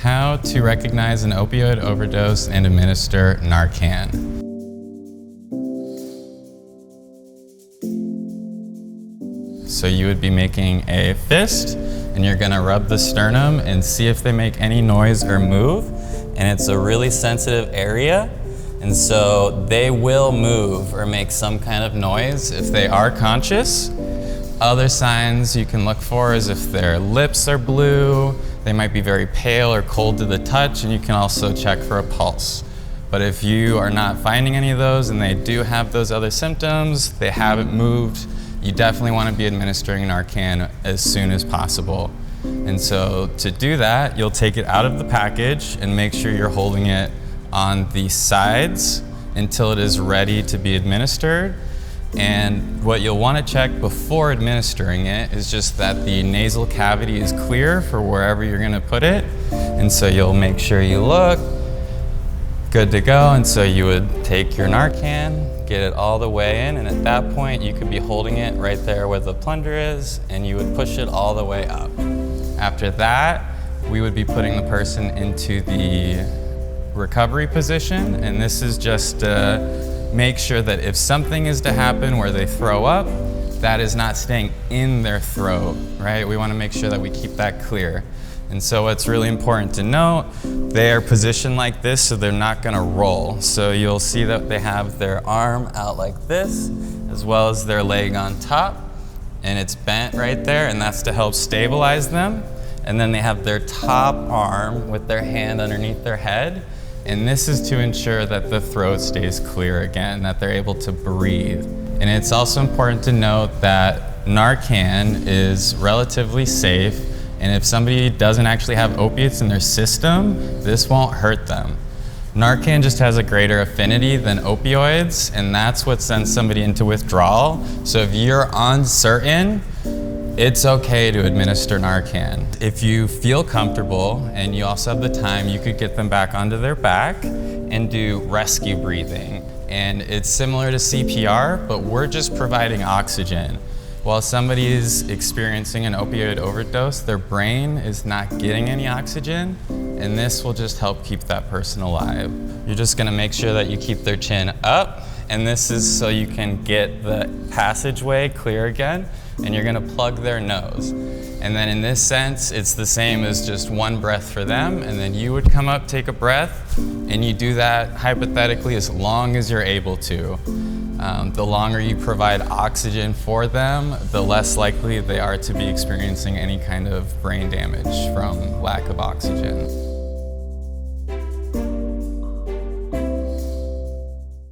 How to recognize an opioid overdose and administer Narcan. So you would be making a fist and you're gonna rub the sternum and see if they make any noise or move. And it's a really sensitive area. And so they will move or make some kind of noise if they are conscious. Other signs you can look for is if their lips are blue, they might be very pale or cold to the touch, and you can also check for a pulse. But if you are not finding any of those and they do have those other symptoms, they haven't moved, you definitely want to be administering Narcan as soon as possible. And so to do that, you'll take it out of the package and make sure you're holding it on the sides until it is ready to be administered. And what you'll want to check before administering it is just that the nasal cavity is clear for wherever you're going to put it. And so you'll make sure you look good to go. And so you would take your Narcan, get it all the way in, and at that point you could be holding it right there where the plunger is, and you would push it all the way up. After that, we would be putting the person into the recovery position, and this is just make sure that if something is to happen where they throw up, that is not staying in their throat, right? We want to make sure that we keep that clear. And so what's really important to note, they are positioned like this so they're not going to roll. So you'll see that they have their arm out like this, as well as their leg on top, and it's bent right there, and that's to help stabilize them. And then they have their top arm with their hand underneath their head. And this is to ensure that the throat stays clear again, that they're able to breathe. And it's also important to note that Narcan is relatively safe, and if somebody doesn't actually have opiates in their system, this won't hurt them. Narcan just has a greater affinity than opioids, and that's what sends somebody into withdrawal. So if you're uncertain, it's okay to administer Narcan. If you feel comfortable and you also have the time, you could get them back onto their back and do rescue breathing. And it's similar to CPR, but we're just providing oxygen. While somebody is experiencing an opioid overdose, their brain is not getting any oxygen, and this will just help keep that person alive. You're just gonna make sure that you keep their chin up, and this is so you can get the passageway clear again, and you're gonna plug their nose. And then in this sense, it's the same as just one breath for them, and then you would come up, take a breath, and you do that hypothetically as long as you're able to. The longer you provide oxygen for them, the less likely they are to be experiencing any kind of brain damage from lack of oxygen.